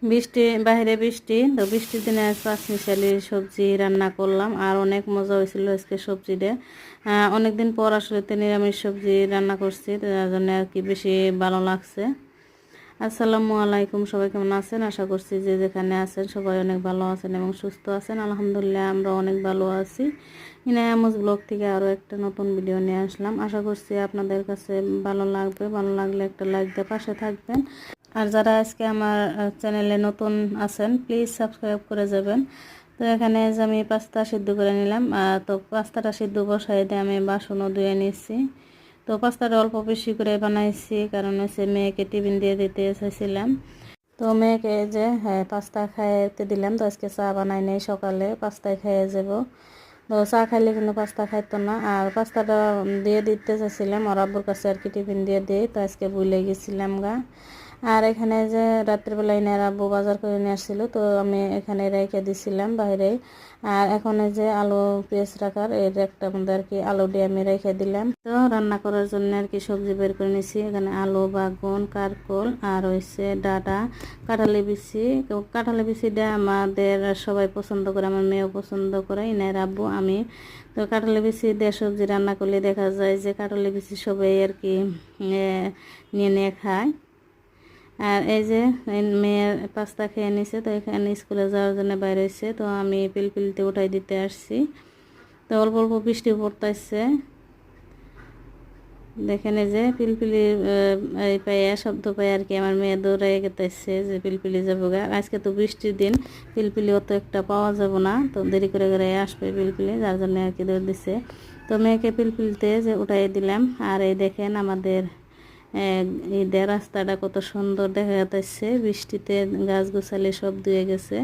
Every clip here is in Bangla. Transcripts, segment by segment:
বৃষ্টি, বাইরে বৃষ্টি, তো বৃষ্টির দিনে আজ পাঁচমিশালি সবজি রান্না করলাম আর অনেক মজা হয়েছিল আজকে সবজি দিয়ে। অনেকদিন পর আসলে তো নিরামিষ সবজি রান্না করছি, তো যার জন্য আর কি বেশি ভালো লাগছে। আসসালামু আলাইকুম, সবাই কেমন আছেন? আশা করছি যে যেখানে আছেন সবাই অনেক ভালো আছেন এবং সুস্থ আছেন। আলহামদুলিল্লাহ আমরা অনেক ভালো আছি। ইনায়ামুজ ব্লগ থেকে আরও একটা নতুন ভিডিও নিয়ে আসলাম। আশা করছি আপনাদের কাছে ভালো লাগবে। ভালো লাগলে একটা লাইক দিয়ে পাশে থাকবেন। আর যারা আজকে আমার চ্যানেলে নতুন আছেন প্লিজ সাবস্ক্রাইব করে যাবেন। তো এখানে যে আমি পাস্তা সিদ্ধ করে নিলাম, তো পাস্তাটা সিদ্ধ বসাই দিয়ে আমি বাসনও ধুয়ে নিচ্ছি। তো পাস্তাটা অল্প বেশি করে বানাইছি, কারণ হচ্ছে মেয়েকে টিফিন দিয়ে দিতে চাইছিলাম। তো মেয়েকে যে পাস্তা খাইতে দিলাম। তো আজকে চা বানাই নেই, সকালে পাস্তায় খাইয়ে যাব। তো চা খাইলে কিন্তু পাস্তা খাইতো না, আর পাস্তাটা দিয়ে দিতে চাইছিলাম ওর আব্বুর কাছে আর কি, টিফিন দিয়ে দিই। তো আজকে ভুলে গেছিলাম গা। আর এখানে যে রাত্রিবেলায় এনে আব্বু বাজার করে নিয়ে আসছিল, তো আমি এখানে রেখে দিছিলাম বাইরে। আর এখন এই যে আলু পেঁয়াজ রাখার এর একটা মধ্যে আর কি আলু দিয়ে আমি রেখে দিলাম। তো রান্না করার জন্য আর কি সবজি বের করে নিয়েছি। এখানে আলু, বাগুন, কারকোল আর হচ্ছে ডাটা, কাঁঠালি বিচি। তো কাঁঠালি বিচিটা আমাদের সবাই পছন্দ করে, আমার মেয়েও পছন্দ করে, ইনার আব্বু, আমি। তো কাঁঠালি বিচি দিয়ে সবজি রান্না করলে দেখা যায় যে কাঁঠালি বিচি সবাই আর কি নিয়ে নিয়ে খায়। আর এই যে মেয়ের পাস্তা খেয়ে নিছে, তো এখানে স্কুলে যাওয়ার জন্য বাইরে হয়েছে। তো আমি পিলপিলিতে উঠাই দিতে আসছি। তো অল্প অল্প বৃষ্টি পড়তেছে, দেখেন এই যে পিলপিলির এই পাইয়া শব্দ পাই আর কি আমার মেয়ে দৌড়াই গেতেছে যে পিলপিলি যাবো গা। আজকে তো বৃষ্টির দিন, পিলপিলি অত একটা পাওয়া যাব না, তো দেরি করে করে আসবে পিলপিলি, যার জন্য আর কি দৌড় দিছে। তো মেয়েকে পিলপিলিতে যে উঠাই দিলাম। আর এই দেখেন আমাদের ঈদের রাস্তাটা কত সুন্দর দেখা যাচ্ছে, বৃষ্টিতে গাছগুছালি সব ধুয়ে গেছে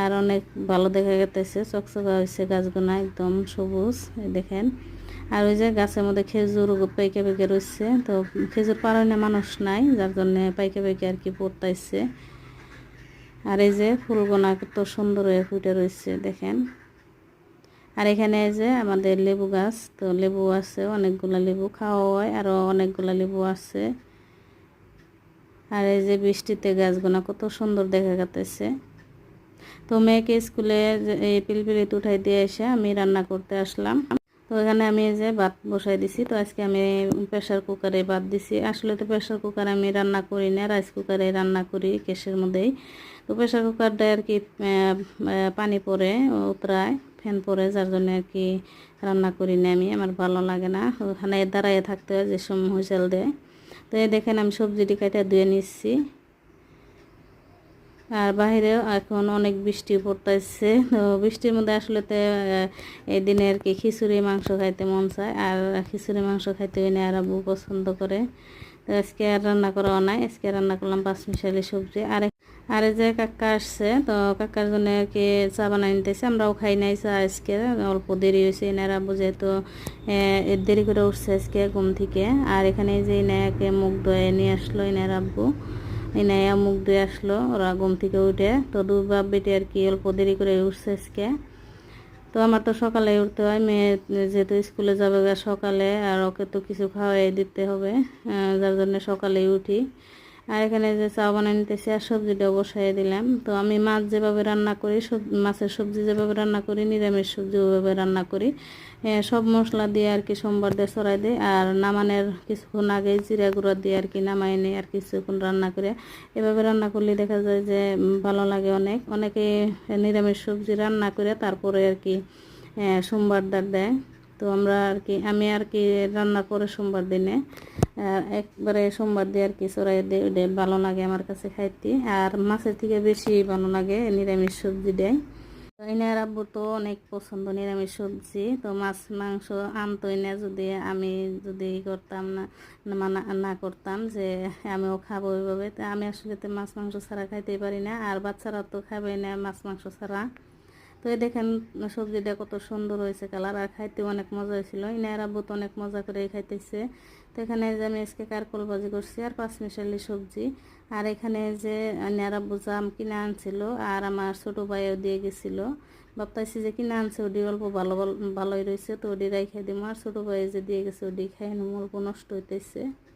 আর অনেক ভালো দেখা যাচ্ছে, চকচকা হয়েছে গাছগুনা, একদম সবুজ দেখেন। আর ওই যে গাছের মধ্যে খেজুর পাইকে পাইকে রয়েছে, তো খেজুর পাড়ায় না মানুষ নাই, যার জন্য পাইকে পাইকে আর কি পড়তাইছে। আর এই যে ফুলগুনা কত সুন্দর হয়ে ফুটে রয়েছে দেখেন। আর এখানে যে আমাদের লেবু গাছ, তো লেবু আছে অনেকগুলা, লেবু খাওয়া হয় আরও অনেকগুলা লেবু আছে। আর এই যে বৃষ্টিতে গাছগুনা কত সুন্দর দেখা যাচ্ছে। তো মেয়েকে স্কুলে এই পিলপিলিতে উঠাই দিয়ে এসে আমি রান্না করতে আসলাম। তো এখানে আমি এই যে ভাত বসাই দিছি। তো আজকে আমি প্রেশার কুকারে ভাত দিছি। আসলে তো প্রেশার কুকারে আমি রান্না করি না, রাইস কুকারে রান্না করি গ্যাসের মধ্যেই। তো প্রেশার কুকারটা আর কি পানি পড়ে উতরায়, ফ্যান পড়ে, যার জন্য আর কি রান্না করি না আমি, আমার ভালো লাগে না। ওখানে দাঁড়াইয়ে থাকতে হয় যে সময় হুইসেল দেয়। তো এই দেখেন আমি সবজিটি কাটা ধুয়ে নিচ্ছি। আর বাইরেও এখন অনেক বৃষ্টি পড়তেছে। তো বৃষ্টির মধ্যে আসলে তো এই দিনে আর কি খিচুড়ি মাংস খাইতে মন চায়, আর খিচুড়ি মাংস খাইতে এনে আর আব্বু পছন্দ করে। তো আজকে আর রান্না করাও নাই, আজকে রান্না করলাম পাঁচমিশালি সবজি। আর এই যে কাকা আসছে, তো কাকার জন্য আর কি চা বানাই নিতেছে। আমরাও খাই নাই চা আজকে, অল্প দেরি হয়েছে। এনার আব্বু যেহেতু দেরি করে উঠছে আজকে ঘুম থেকে। আর এখানে যে এনাকে মুখ ধুয়ে নিয়ে আসলো এনার আব্বু, এনায়া মুখ ধুয়ে আসলো ওরা ঘুম থেকে উঠে। তো দুই বাপ বেটি আর কি অল্প দেরি করে উঠছে আজকে। তো আমার তো সকালে উঠতে হয়, মেয়ে যেহেতু স্কুলে যাবে সকালে, আর ওকে তো কিছু খাওয়াই দিতে হবে, যার জন্য সকালেই উঠি। আর এখানে যে চা বানিয়ে নিতেছি আর সবজিটাও বসাই দিলাম। তো আমি মাছ যেভাবে রান্না করি, মাছের সবজি যেভাবে রান্না করি, নিরামিষ সবজি ওইভাবে রান্না করি। সব মশলা দিয়ে আর কি সোমবার দিয়ে ছড়াই দিই, আর নামানোর কিছুক্ষণ আগে জিরা গুঁড়া দিয়ে আর কি নামাই নিই, আর কিছুক্ষণ রান্না করে। এভাবে রান্না করলে দেখা যায় যে ভালো লাগে অনেক। অনেকে নিরামিষ সবজি রান্না করে তারপরে আর কি সোমবার দেয়। তো আমরা আর কি, আমি আর কি রান্নার পরে সোমবার দিনে একবারে সোমবার দিয়ে আর কি চড়াই দিয়ে ওটা ভালো লাগে আমার কাছে খাইতে। আর মাছের থেকে বেশি ভালো লাগে নিরামিষ সবজি দেয়। তো এনার আব্বু তো অনেক পছন্দ নিরামিষ সবজি, তো মাছ মাংস আনতো না, যদি আমি যদি করতাম না, না করতাম যে আমিও খাবো ওইভাবে। তো আমি আসলে তো মাছ মাংস ছাড়া খাইতেই পারি না, আর বাচ্চারা তো খাবে না মাছ মাংস ছাড়া। তো এই দেখেন সবজিটা কত সুন্দর হয়েছে কালার, আর খাইতে অনেক মজা হয়েছিল। ইনার আব্বু তো অনেক মজা করে খাইতেছে। তো এখানে যে আমি আজকে কারকল ভাজি করছি আর পাঁচমিশালি সবজি। আর এখানে যে ইনার আব্বু জাম কিনে আনছিল, আর আমার ছোটো ভাইও দিয়ে গেছিল। ভাবতাইছি যে কিনে আনছে ওটি অল্প ভালোই রয়েছে, তো ওটি রাইখে দিব। আর ছোটো ভাই যে দিয়ে গেছে ওটি খাই অল্প নষ্ট হইতেছে।